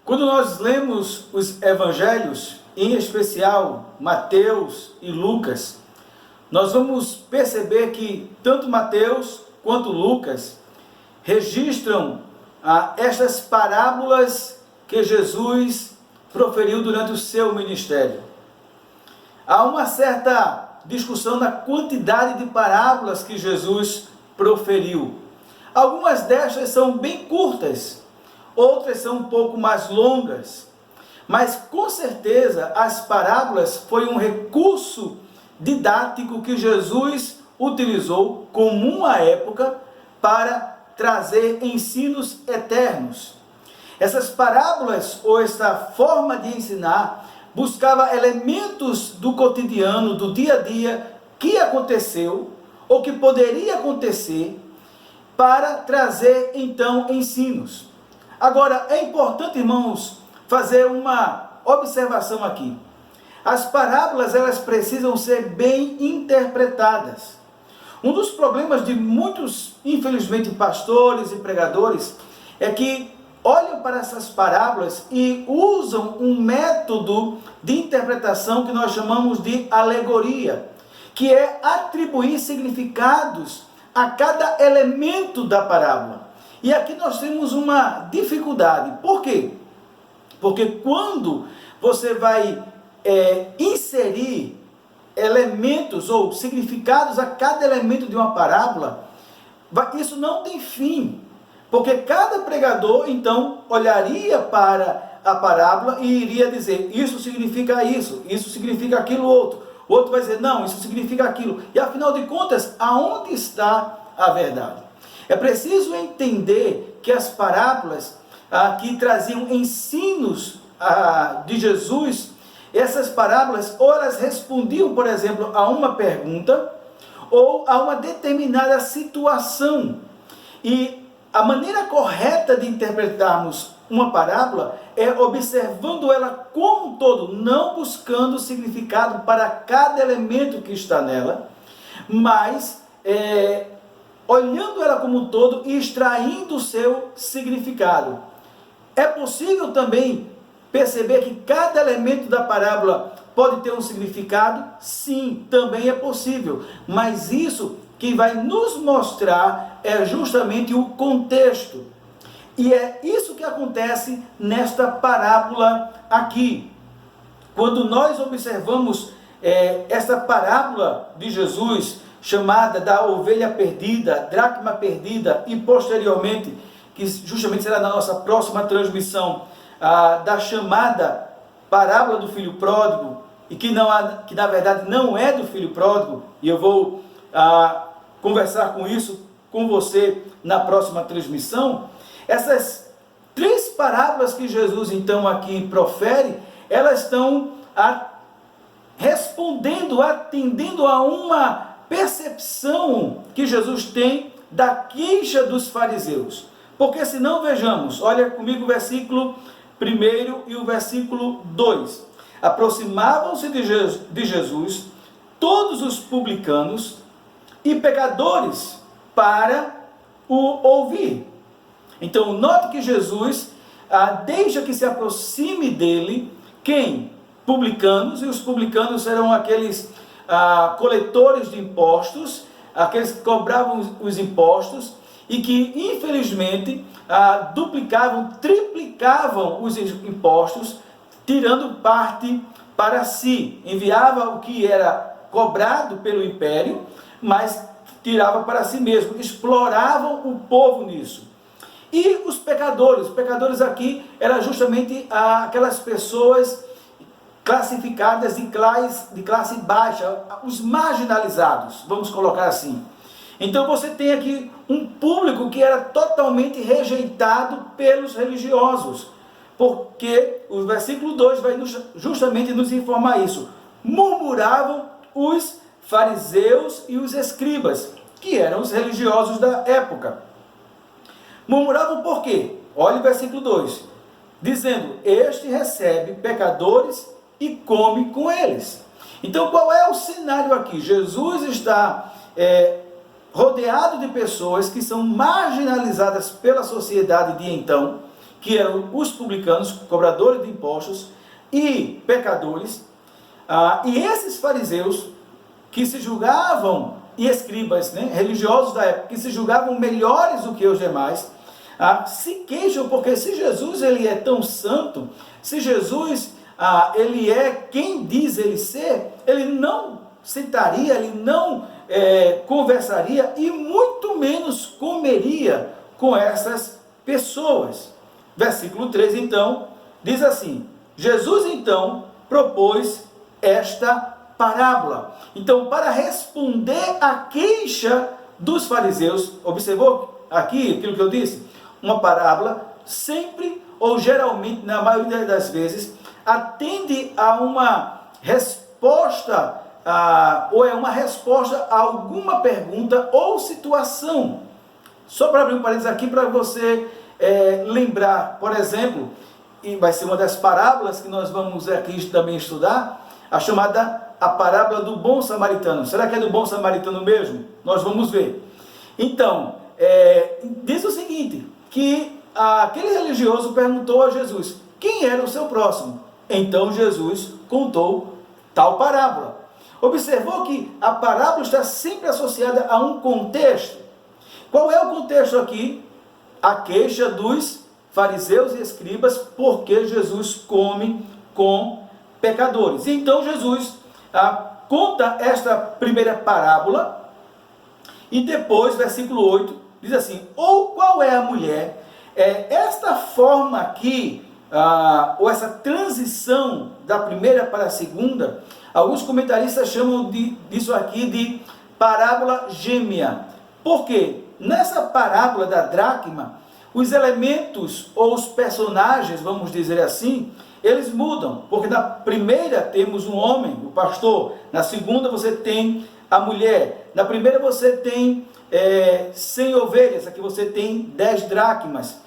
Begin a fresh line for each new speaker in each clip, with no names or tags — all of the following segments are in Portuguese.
Quando nós lemos os evangelhos, em especial Mateus e Lucas, nós vamos perceber que tanto Mateus quanto Lucas registram estas parábolas que Jesus proferiu durante o seu ministério. Há uma certa discussão na quantidade de parábolas que Jesus proferiu. Algumas destas são bem curtas, outras são um pouco mais longas, mas com certeza as parábolas foi um recurso didático que Jesus utilizou comum à época para trazer ensinos eternos. Essas parábolas, ou essa forma de ensinar, buscava elementos do cotidiano, do dia a dia, que aconteceu, ou que poderia acontecer, para trazer, então, ensinos. Agora, é importante, irmãos, fazer uma observação aqui. As parábolas, elas precisam ser bem interpretadas. Um dos problemas de muitos, infelizmente, pastores e pregadores, é que olham para essas parábolas e usam um método de interpretação que nós chamamos de alegoria, que é atribuir significados a cada elemento da parábola. E aqui nós temos uma dificuldade. Por quê? Porque quando você vai inserir elementos ou significados a cada elemento de uma parábola, isso não tem fim. Porque cada pregador, então, olharia para a parábola e iria dizer, isso significa isso, isso significa aquilo outro. O outro vai dizer, não, isso significa aquilo. E afinal de contas, aonde está a verdade? É preciso entender que as parábolas que traziam ensinos de Jesus, essas parábolas, ou elas respondiam, por exemplo, a uma pergunta, ou a uma determinada situação. E a maneira correta de interpretarmos uma parábola é observando ela como um todo, não buscando significado para cada elemento que está nela, mas olhando ela como um todo e extraindo o seu significado. É possível também perceber que cada elemento da parábola pode ter um significado? Sim, também é possível, mas isso que vai nos mostrar é justamente o contexto. E é isso que acontece nesta parábola aqui. Quando nós observamos esta parábola de Jesus, chamada da ovelha perdida, dracma perdida, e posteriormente, que justamente será na nossa próxima transmissão, da chamada parábola do filho pródigo, e que na verdade não é do filho pródigo, e eu vou conversar com isso com você na próxima transmissão. Essas três parábolas que Jesus então aqui profere, elas estão respondendo, atendendo a uma percepção que Jesus tem da queixa dos fariseus. Porque se não, vejamos, olha comigo o versículo 1 e o versículo 2. Aproximavam-se de Jesus todos os publicanos e pecadores para o ouvir. Então, note que Jesus deixa que se aproxime dele quem? Publicanos, e os publicanos serão aqueles coletores de impostos, aqueles que cobravam os impostos e que, infelizmente, duplicavam, triplicavam os impostos, tirando parte para si. Enviava o que era cobrado pelo império, mas tirava para si mesmo, exploravam o povo nisso. E os pecadores aqui eram justamente aquelas pessoas classificadas de classe baixa, os marginalizados, vamos colocar assim. Então você tem aqui um público que era totalmente rejeitado pelos religiosos, porque o versículo 2 vai justamente nos informar isso. Murmuravam os fariseus e os escribas, que eram os religiosos da época. Murmuravam por quê? Olha o versículo 2, dizendo, este recebe pecadores e come com eles. Então qual é o cenário aqui? Jesus está rodeado de pessoas que são marginalizadas pela sociedade de então, que eram os publicanos, cobradores de impostos e pecadores, e esses fariseus que se julgavam, e escribas, né, religiosos da época, que se julgavam melhores do que os demais, se queixam porque se Jesus ele é tão santo, se Jesus ele é quem diz ele ser, ele não sentaria, ele não conversaria e muito menos comeria com essas pessoas. Versículo 3 então diz assim: Jesus então propôs esta parábola. Então, para responder à queixa dos fariseus, observou aqui aquilo que eu disse? Uma parábola sempre, ou geralmente, na maioria das vezes, atende a uma resposta, ou é uma resposta a alguma pergunta ou situação. Só para abrir um parênteses aqui, para você lembrar, por exemplo, e vai ser uma das parábolas que nós vamos aqui também estudar, a parábola do bom samaritano. Será que é do bom samaritano mesmo? Nós vamos ver. Então, diz o seguinte, que aquele religioso perguntou a Jesus, quem era o seu próximo? Então Jesus contou tal parábola. Observou que a parábola está sempre associada a um contexto. Qual é o contexto aqui? A queixa dos fariseus e escribas, porque Jesus come com pecadores. Então Jesus conta esta primeira parábola e depois, versículo 8, diz assim: ou qual é a mulher? Esta forma aqui, ou essa transição da primeira para a segunda, alguns comentaristas chamam disso aqui de parábola gêmea. Por quê? Nessa parábola da dracma, os elementos ou os personagens, vamos dizer assim, eles mudam, porque na primeira temos um homem, o pastor, na segunda você tem a mulher, na primeira você tem 100 ovelhas, aqui você tem 10 dracmas,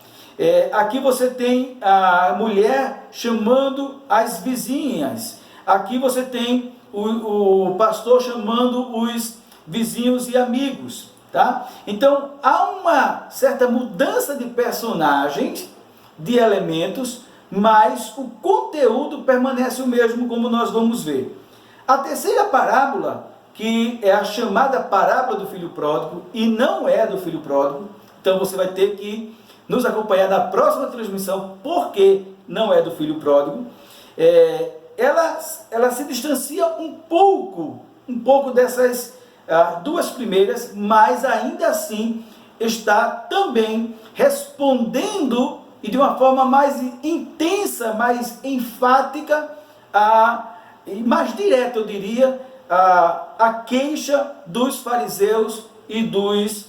aqui você tem a mulher chamando as vizinhas, aqui você tem o pastor chamando os vizinhos e amigos, tá? Então há uma certa mudança de personagens, de elementos, mas o conteúdo permanece o mesmo, como nós vamos ver. A terceira parábola, que é a chamada parábola do filho pródigo, e não é do filho pródigo, então você vai ter que nos acompanhar na próxima transmissão, porque não é do filho pródigo, ela se distancia um pouco dessas duas primeiras, mas ainda assim está também respondendo e de uma forma mais intensa, mais enfática, e mais direta, eu diria, a queixa dos fariseus e dos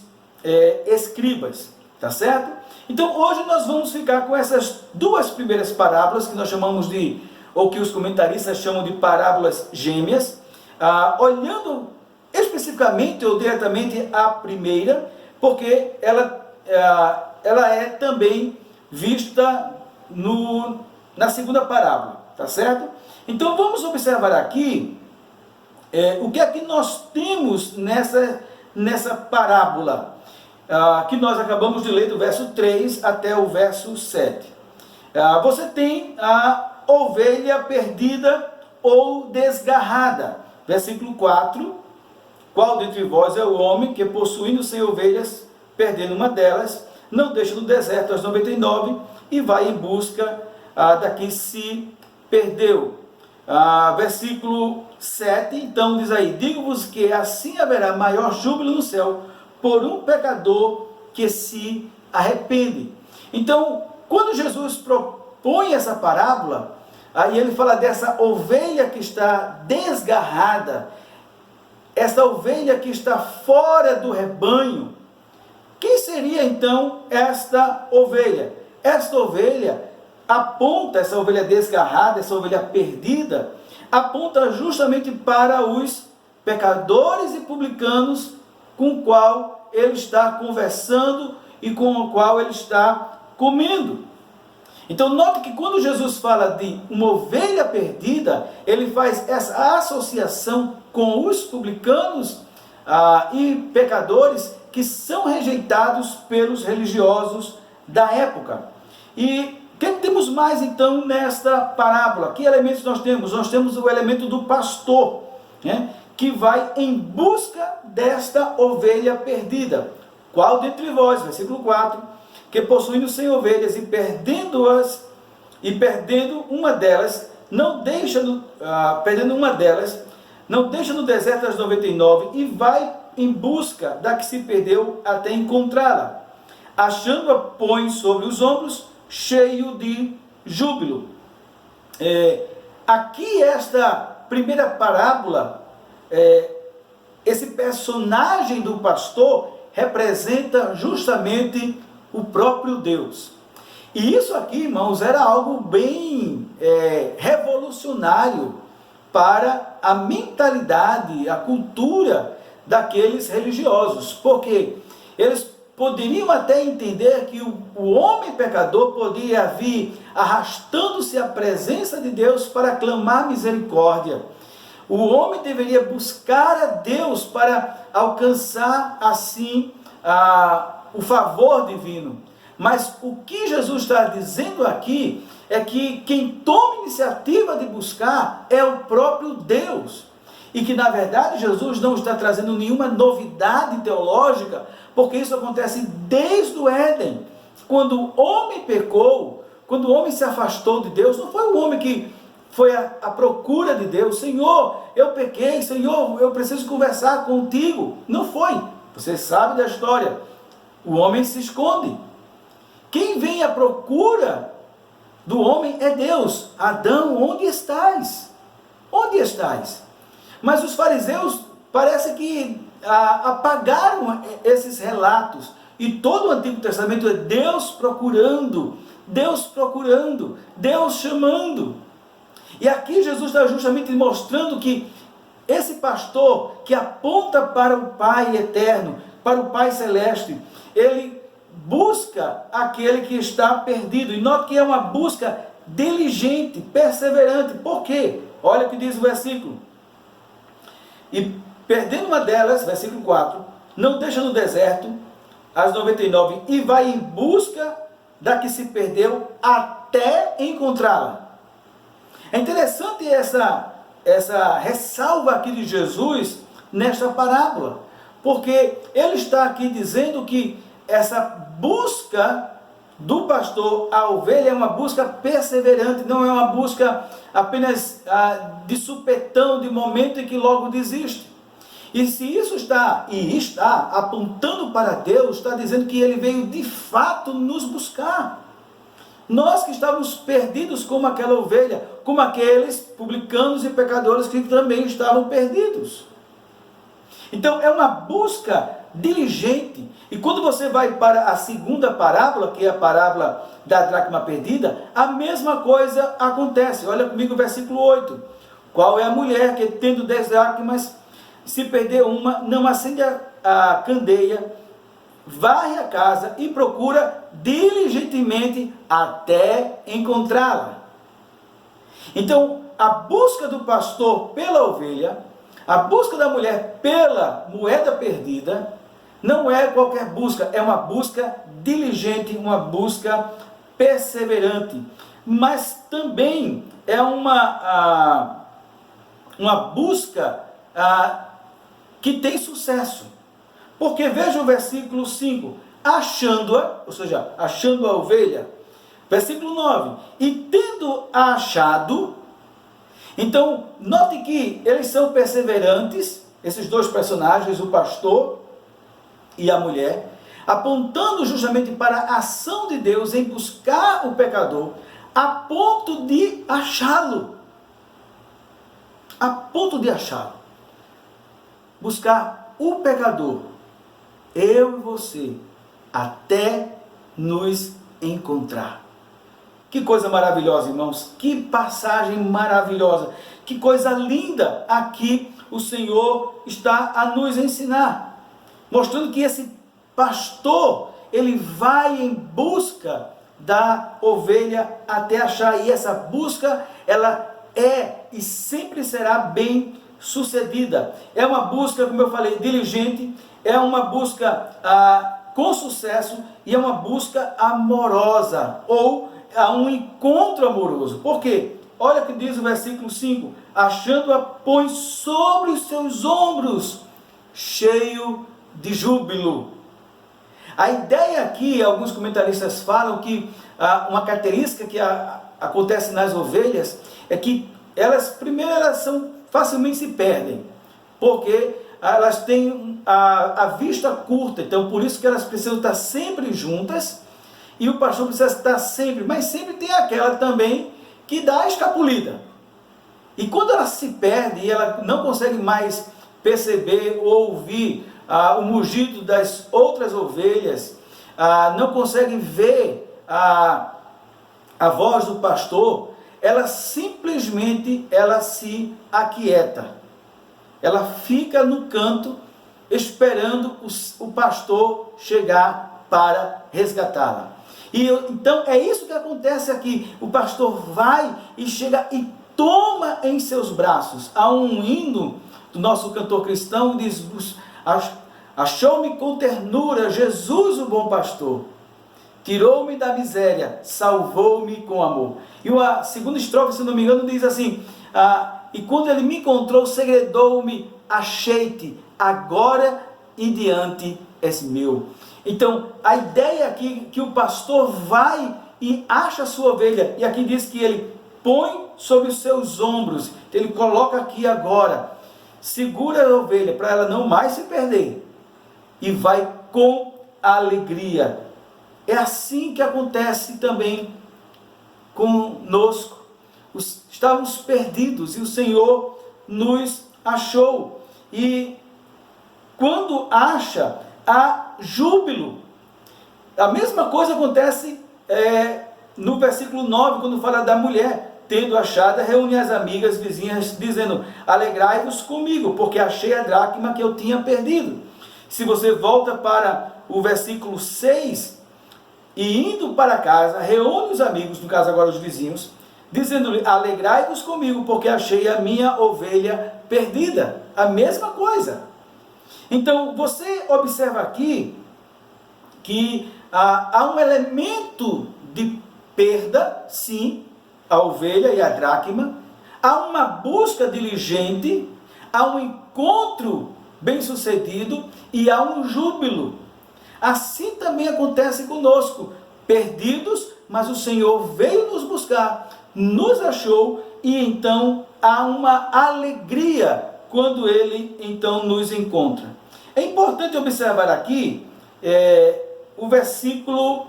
escribas, tá certo? Então hoje nós vamos ficar com essas duas primeiras parábolas, que nós chamamos de, ou que os comentaristas chamam de parábolas gêmeas, olhando especificamente ou diretamente a primeira, porque ela é também vista na segunda parábola, tá certo? Então vamos observar aqui o que é que nós temos nessa parábola, que nós acabamos de ler do verso 3 até o verso 7. Você tem a ovelha perdida ou desgarrada. Versículo 4, qual dentre vós é o homem que, possuindo 100 ovelhas, perdendo uma delas, não deixa no deserto as 99 e vai em busca da que se perdeu. Versículo 7, então diz aí: digo-vos que assim haverá maior júbilo no céu por um pecador que se arrepende. Então, quando Jesus propõe essa parábola, aí ele fala dessa ovelha que está desgarrada, essa ovelha que está fora do rebanho. Quem seria então esta ovelha? Esta ovelha aponta, essa ovelha desgarrada, essa ovelha perdida, aponta justamente para os pecadores e publicanos com o qual ele está conversando e com o qual ele está comendo. Então note que quando Jesus fala de uma ovelha perdida, ele faz essa associação com os publicanos e pecadores que são rejeitados pelos religiosos da época. E O que temos mais então nesta parábola? Que elementos nós temos? Nós temos o elemento do pastor, né, que vai em busca desta ovelha perdida. Qual dentre vós, versículo 4, que possuindo 100 ovelhas e perdendo uma delas, não deixa no deserto as 99 e vai em busca da que se perdeu até encontrá-la. Achando-a, põe sobre os ombros, cheio de júbilo. Aqui, esta primeira parábola, esse personagem do pastor representa justamente o próprio Deus. E isso aqui, irmãos, era algo bem revolucionário para a mentalidade, a cultura daqueles religiosos, porque eles poderiam até entender que o homem pecador podia vir arrastando-se à presença de Deus para clamar misericórdia. O homem deveria buscar a Deus para alcançar assim o favor divino. Mas o que Jesus está dizendo aqui é que quem toma iniciativa de buscar é o próprio Deus. E que, na verdade, Jesus não está trazendo nenhuma novidade teológica, porque isso acontece desde o Éden. Quando o homem pecou, quando o homem se afastou de Deus, não foi o homem que foi à procura de Deus. Senhor, eu pequei, Senhor, eu preciso conversar contigo. Não foi. Você sabe da história. O homem se esconde. Quem vem à procura do homem é Deus. Adão, onde estás? Onde estás? Mas os fariseus parece que apagaram esses relatos. E todo o Antigo Testamento é Deus procurando, Deus chamando. E aqui Jesus está justamente mostrando que esse pastor que aponta para o Pai eterno, para o Pai celeste, ele busca aquele que está perdido. E note que é uma busca diligente, perseverante. Por quê? Olha o que diz o versículo. E perdendo uma delas, versículo 4, não deixa no deserto as 99 e vai em busca da que se perdeu até encontrá-la. É interessante essa ressalva aqui de Jesus nesta parábola, porque ele está aqui dizendo que essa busca do pastor à ovelha é uma busca perseverante, não é uma busca apenas de supetão, de momento em que logo desiste. E se isso está apontando para Deus, está dizendo que ele veio de fato nos buscar. Nós que estávamos perdidos como aquela ovelha, como aqueles publicanos e pecadores que também estavam perdidos. Então é uma busca diligente. E quando você vai para a segunda parábola, que é a parábola da dracma perdida, a mesma coisa acontece. Olha comigo o versículo 8. Qual é a mulher que, tendo 10 dracmas, se perder uma, não acende a candeia, varre a casa e procura diligentemente até encontrá-la? Então, a busca do pastor pela ovelha, a busca da mulher pela moeda perdida, não é qualquer busca, é uma busca diligente, uma busca perseverante, mas também é uma busca que tem sucesso. Porque veja o versículo 5, achando-a, ou seja, achando a ovelha. Versículo 9, e tendo-a achado. Então, note que eles são perseverantes, esses dois personagens, o pastor e a mulher, apontando justamente para a ação de Deus em buscar o pecador, a ponto de achá-lo. A ponto de achá-lo. Buscar o pecador, eu e você, até nos encontrar. Que coisa maravilhosa, irmãos, que passagem maravilhosa, que coisa linda aqui o Senhor está a nos ensinar, mostrando que esse pastor, ele vai em busca da ovelha até achar, e essa busca, ela é e sempre será bem sucedida. É uma busca, como eu falei, diligente, é uma busca com sucesso, e é uma busca amorosa, ou a um encontro amoroso. Por quê? Olha o que diz o versículo 5: achando-a, põe sobre os seus ombros, cheio de júbilo. A ideia aqui, alguns comentaristas falam que uma característica que acontece nas ovelhas é que elas facilmente se perdem, porque elas têm a vista curta, então por isso que elas precisam estar sempre juntas, e o pastor precisa estar sempre, mas sempre tem aquela também que dá a escapulida. E quando ela se perde e ela não consegue mais perceber ou ouvir o mugido das outras ovelhas, não consegue ver a voz do pastor, ela simplesmente se aquieta. Ela fica no canto esperando o pastor chegar para resgatá-la. Então é isso que acontece aqui. O pastor vai e chega e toma em seus braços. Há um hino do nosso cantor cristão que diz: achou-me com ternura Jesus, o bom pastor, tirou-me da miséria, salvou-me com amor. E a segunda estrofe, se não me engano, diz assim: e quando ele me encontrou, segredou-me, achei-te, agora em diante és meu. Então, a ideia aqui é que o pastor vai e acha a sua ovelha, e aqui diz que ele põe sobre os seus ombros, ele coloca aqui agora, segura a ovelha para ela não mais se perder, e vai com alegria. É assim que acontece também conosco. Estávamos perdidos e o Senhor nos achou. E quando acha, há júbilo. A mesma coisa acontece no versículo 9, quando fala da mulher. Tendo achado, reúne as amigas vizinhas, dizendo: alegrai-vos comigo, porque achei a dracma que eu tinha perdido. Se você volta para o versículo 6, e indo para casa, reúne os amigos, no caso agora os vizinhos, dizendo-lhe: alegrai-vos comigo, porque achei a minha ovelha perdida. A mesma coisa. Então, você observa aqui que há um elemento de perda, sim, a ovelha e a dracma, há uma busca diligente, há um encontro bem-sucedido e há um júbilo. Assim também acontece conosco, perdidos, mas o Senhor veio nos buscar, nos achou, e então há uma alegria quando Ele então nos encontra. É importante observar aqui o versículo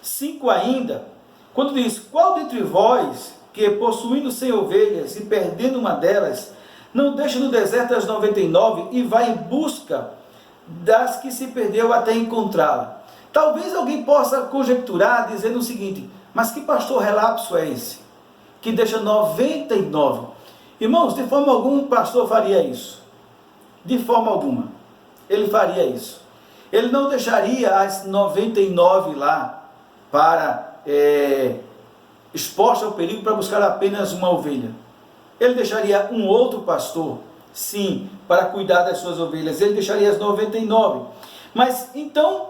5 ainda, quando diz: qual dentre vós, que possuindo 100 ovelhas e perdendo uma delas, não deixa no deserto as 99 e vai em busca das que se perdeu até encontrá-la? Talvez alguém possa conjecturar dizendo o seguinte: mas que pastor relapso é esse, que deixa 99? Irmãos, de forma alguma um pastor faria isso. De forma alguma. Ele faria isso. Ele não deixaria as 99 lá para exposta ao perigo para buscar apenas uma ovelha. Ele deixaria um outro pastor, sim, para cuidar das suas ovelhas. Ele deixaria as 99. Mas então,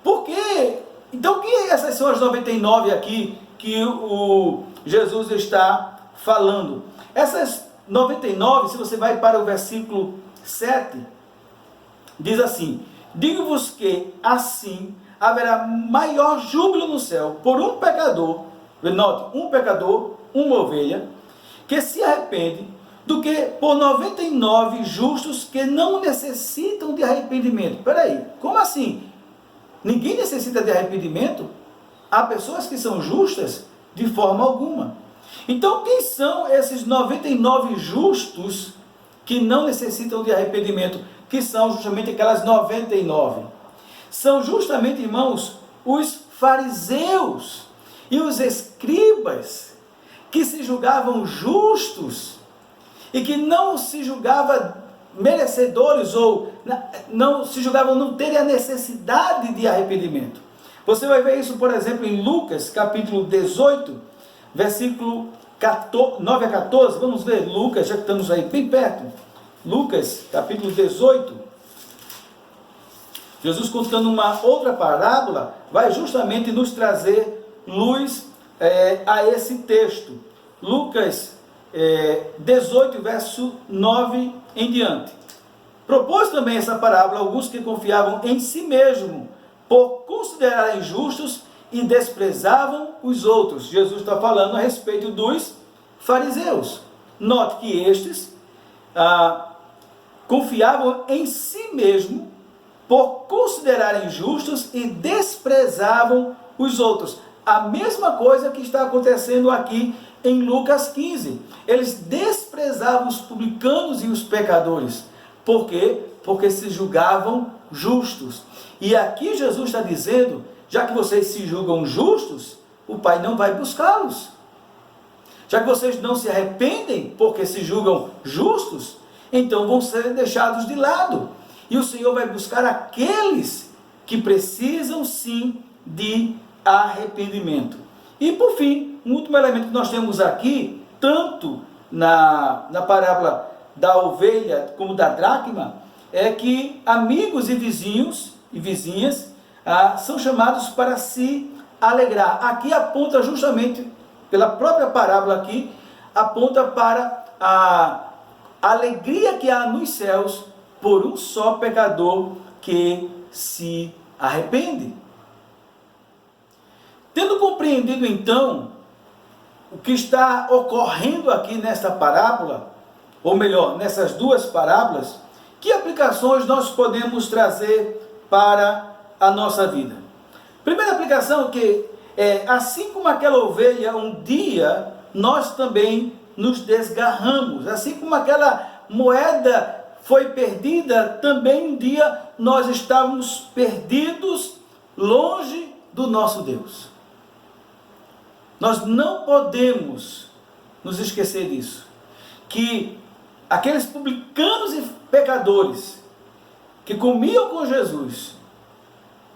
por quê? Então, que essas são as 99 aqui que o Jesus está falando? Essas 99, se você vai para o versículo 7, diz assim: digo-vos que assim haverá maior júbilo no céu por um pecador, note, um pecador, uma ovelha, que se arrepende, do que por 99 justos que não necessitam de arrependimento. Espera aí, como assim? Ninguém necessita de arrependimento? Há pessoas que são justas? De forma alguma. Então, quem são esses 99 justos que não necessitam de arrependimento? Que são justamente aquelas 99. São justamente, irmãos, os fariseus e os escribas, que se julgavam justos e que não se julgavam merecedores ou não se julgavam não terem a necessidade de arrependimento. Você vai ver isso, por exemplo, em Lucas, capítulo 18, versículo 9 a 14. Vamos ver Lucas, já que estamos aí bem perto. Lucas, capítulo 18. Jesus, contando uma outra parábola, vai justamente nos trazer luz a esse texto. Lucas 18, verso 9 em diante. Propôs também essa parábola a alguns que confiavam em si mesmo, por considerarem justos e desprezavam os outros. Jesus está falando a respeito dos fariseus. Note que estes confiavam em si mesmo, por considerarem justos e desprezavam os outros. A mesma coisa que está acontecendo aqui em Lucas 15. Eles desprezavam os publicanos e os pecadores. Por quê? Porque se julgavam justos. E aqui Jesus está dizendo, já que vocês se julgam justos, o Pai não vai buscá-los. Já que vocês não se arrependem porque se julgam justos, então vão ser deixados de lado. E o Senhor vai buscar aqueles que precisam sim de arrependimento. E por fim, um último elemento que nós temos aqui, tanto na parábola da ovelha como da dracma, é que amigos e vizinhos e vizinhas são chamados para se alegrar. Aqui aponta justamente, pela própria parábola aqui, aponta para a alegria que há nos céus por um só pecador que se arrepende. Tendo compreendido então o que está ocorrendo aqui nesta parábola, ou melhor, nessas duas parábolas, que aplicações nós podemos trazer para a nossa vida? Primeira aplicação que assim como aquela ovelha, um dia nós também nos desgarramos. Assim como aquela moeda foi perdida, também um dia nós estávamos perdidos longe do nosso Deus. Nós não podemos nos esquecer disso, que aqueles publicanos e pecadores que comiam com Jesus,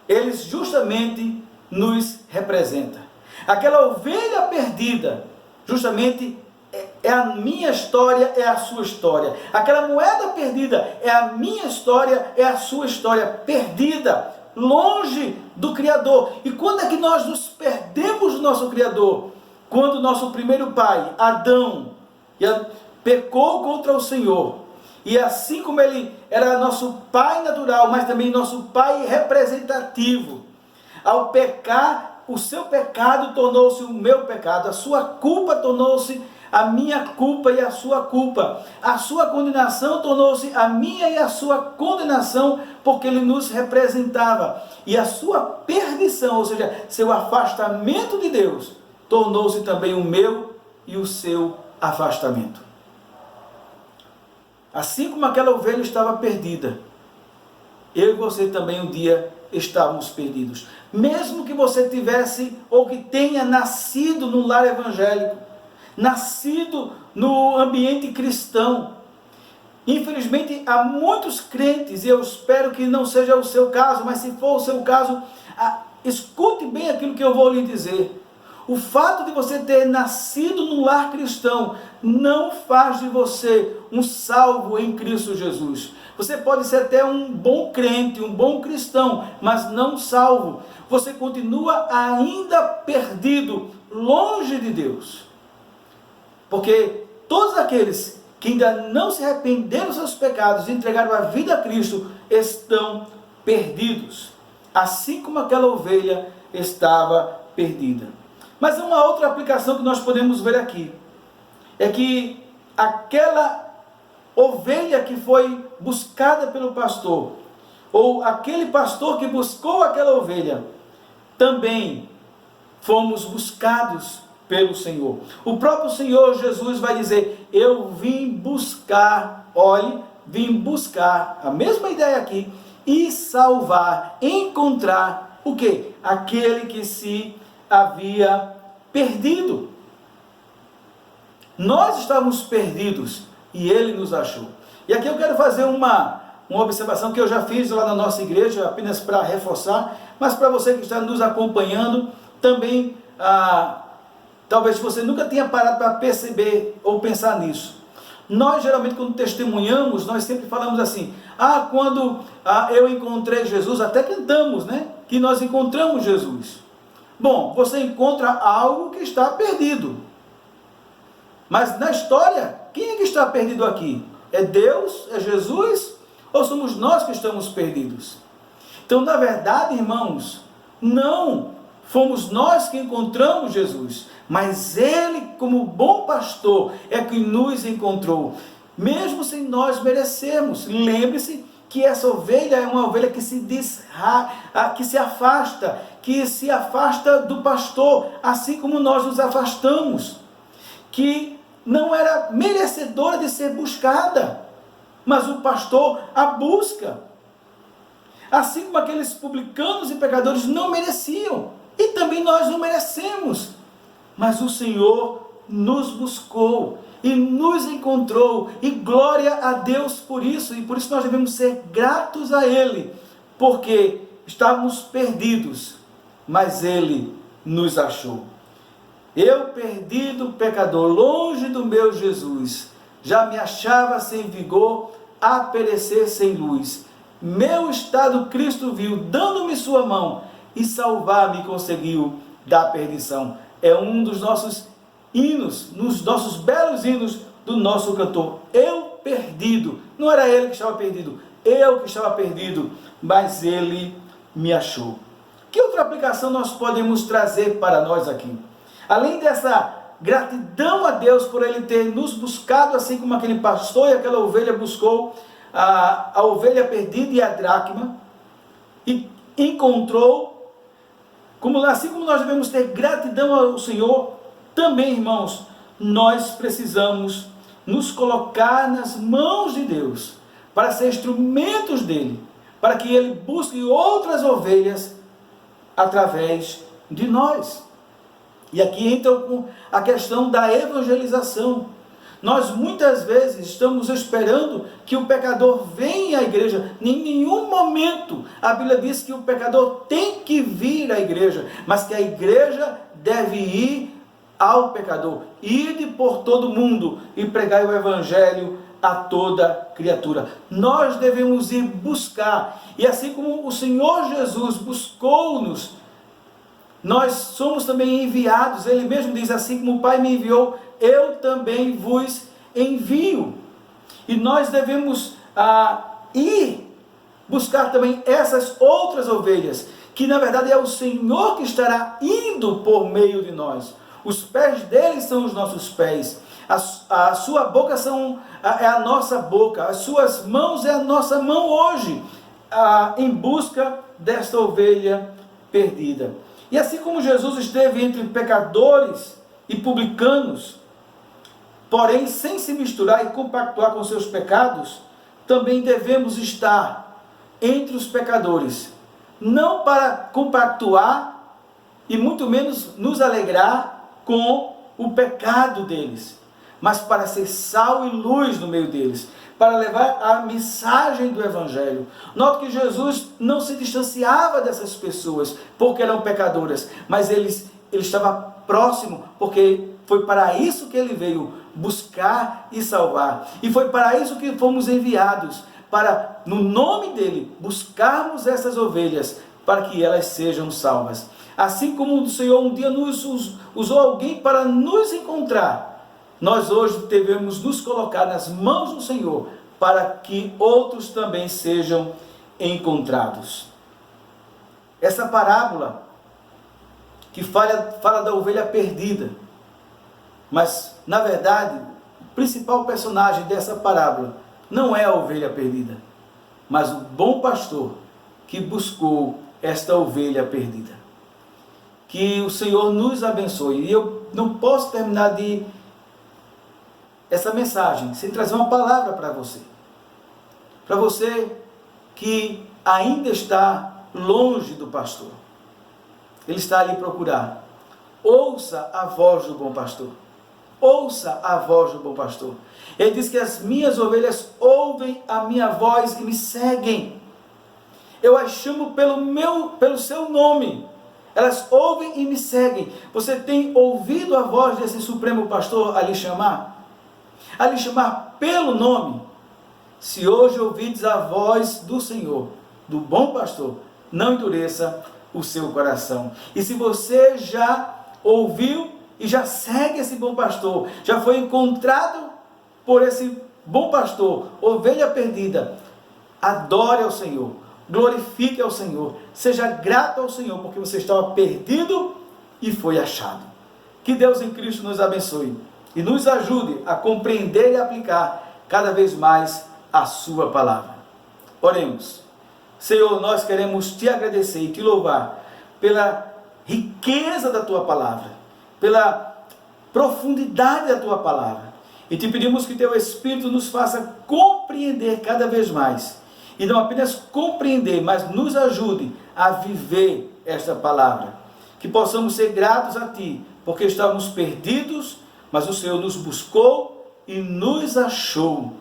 eles justamente nos representam. Aquela ovelha perdida, justamente é a minha história, é a sua história. Aquela moeda perdida é a minha história, é a sua história, perdida, longe do Criador. E quando é que nós nos perdemos do nosso Criador? Quando o nosso primeiro pai, Adão, pecou contra o Senhor. E assim como ele era nosso pai natural, mas também nosso pai representativo, ao pecar, o seu pecado tornou-se o meu pecado, a sua culpa tornou-se a minha culpa e a sua culpa, a sua condenação tornou-se a minha e a sua condenação, porque ele nos representava, e a sua perdição, ou seja, seu afastamento de Deus, tornou-se também o meu e o seu afastamento. Assim como aquela ovelha estava perdida, eu e você também um dia estávamos perdidos. Mesmo que você tivesse ou que tenha nascido no lar evangélico, nascido no ambiente cristão, infelizmente há muitos crentes, e eu espero que não seja o seu caso, mas se for o seu caso, escute bem aquilo que eu vou lhe dizer. O fato de você ter nascido num lar cristão não faz de você um salvo em Cristo Jesus. Você pode ser até um bom crente, um bom cristão, mas não salvo. Você continua ainda perdido, longe de Deus. Porque todos aqueles que ainda não se arrependeram dos seus pecados e entregaram a vida a Cristo estão perdidos. Assim como aquela ovelha estava perdida. Mas uma outra aplicação que nós podemos ver aqui é que aquela ovelha que foi buscada pelo pastor, ou aquele pastor que buscou aquela ovelha, também fomos buscados pelo Senhor. O próprio Senhor Jesus vai dizer: eu vim buscar, olhe, vim buscar, a mesma ideia aqui, e salvar, encontrar o quê? Aquele que se havia perdido. Nós estávamos perdidos e ele nos achou. E aqui eu quero fazer uma observação que eu já fiz lá na nossa igreja, apenas para reforçar, mas para você que está nos acompanhando, também, talvez você nunca tenha parado para perceber ou pensar nisso. Nós geralmente quando testemunhamos, nós sempre falamos assim: quando eu encontrei Jesus, até cantamos, né? Que nós encontramos Jesus. Bom, você encontra algo que está perdido. Mas na história, quem é que está perdido aqui? É Deus? É Jesus? Ou somos nós que estamos perdidos? Então, na verdade, irmãos, não fomos nós que encontramos Jesus, mas Ele, como bom pastor, é que nos encontrou, mesmo sem nós merecermos. Lembre-se que essa ovelha é uma ovelha que se afasta do pastor, assim como nós nos afastamos, que não era merecedora de ser buscada, mas o pastor a busca. Assim como aqueles publicanos e pecadores não mereciam, e também nós não merecemos, mas o Senhor nos buscou e nos encontrou, e glória a Deus por isso, e por isso nós devemos ser gratos a Ele, porque estávamos perdidos, mas Ele nos achou. Eu, perdido, pecador, longe do meu Jesus, já me achava sem vigor, a perecer sem luz. Meu estado Cristo viu, dando-me sua mão, e salvar-me conseguiu da perdição. É um dos nossos hinos, nos nossos belos hinos do nosso cantor. Eu perdido, não era ele que estava perdido, eu que estava perdido, mas ele me achou. Que outra aplicação nós podemos trazer para nós aqui? Além dessa gratidão a Deus por Ele ter nos buscado, assim como aquele pastor e aquela ovelha buscou a ovelha perdida e a dracma, e encontrou, assim como nós devemos ter gratidão ao Senhor, também, irmãos, nós precisamos nos colocar nas mãos de Deus, para ser instrumentos dEle, para que Ele busque outras ovelhas através de nós. E aqui entra a questão da evangelização. Nós muitas vezes estamos esperando que o pecador venha à igreja. Em nenhum momento a Bíblia diz que o pecador tem que vir à igreja, mas que a igreja deve ir ao pecador. Ide por todo mundo e pregai o evangelho a toda criatura. Nós devemos ir buscar. E assim como o Senhor Jesus buscou-nos, nós somos também enviados. Ele mesmo diz, assim como o Pai me enviou, eu também vos envio. E nós devemos ir buscar também essas outras ovelhas, que na verdade é o Senhor que estará indo por meio de nós. Os pés dele são os nossos pés, a sua boca é a nossa boca, as suas mãos é a nossa mão hoje, em busca desta ovelha perdida. E assim como Jesus esteve entre pecadores e publicanos, porém sem se misturar e compactuar com seus pecados, também devemos estar entre os pecadores, não para compactuar e muito menos nos alegrar com o pecado deles, mas para ser sal e luz no meio deles, para levar a mensagem do Evangelho. Note que Jesus não se distanciava dessas pessoas porque eram pecadoras, mas ele estava próximo, porque foi para isso que ele veio, buscar e salvar. E foi para isso que fomos enviados, para, no nome dele, buscarmos essas ovelhas, para que elas sejam salvas. Assim como o Senhor um dia nos usou alguém para nos encontrar, nós hoje devemos nos colocar nas mãos do Senhor, para que outros também sejam encontrados. Essa parábola que fala da ovelha perdida, mas na verdade o principal personagem dessa parábola não é a ovelha perdida, mas o bom pastor que buscou esta ovelha perdida. Que o Senhor nos abençoe. E eu não posso terminar essa mensagem sem trazer uma palavra para você. Para você que ainda está longe do pastor. Ele está ali procurar. Ouça a voz do bom pastor. Ouça a voz do bom pastor. Ele diz que as minhas ovelhas ouvem a minha voz e me seguem. Eu as chamo pelo seu nome. Elas ouvem e me seguem. Você tem ouvido a voz desse supremo pastor a lhe chamar? A lhe chamar pelo nome? Se hoje ouvides a voz do Senhor, do bom pastor, não endureça o seu coração. E se você já ouviu e já segue esse bom pastor, já foi encontrado por esse bom pastor, ovelha perdida, adore ao Senhor, glorifique ao Senhor, seja grato ao Senhor, porque você estava perdido e foi achado. Que Deus em Cristo nos abençoe e nos ajude a compreender e aplicar cada vez mais a sua palavra. Oremos. Senhor, nós queremos te agradecer e te louvar pela riqueza da tua palavra, pela profundidade da tua palavra. E te pedimos que teu Espírito nos faça compreender cada vez mais. E não apenas compreender, mas nos ajude a viver esta palavra. Que possamos ser gratos a ti, porque estávamos perdidos, mas o Senhor nos buscou e nos achou.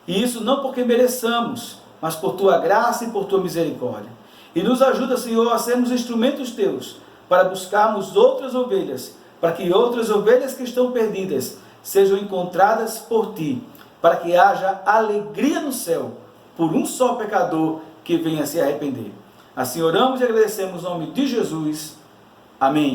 E isso não porque mereçamos, mas por tua graça e por tua misericórdia. E nos ajuda, Senhor, a sermos instrumentos teus, para buscarmos outras ovelhas, para que outras ovelhas que estão perdidas sejam encontradas por ti, para que haja alegria no céu, por um só pecador que venha se arrepender. Assim oramos e agradecemos no nome de Jesus. Amém.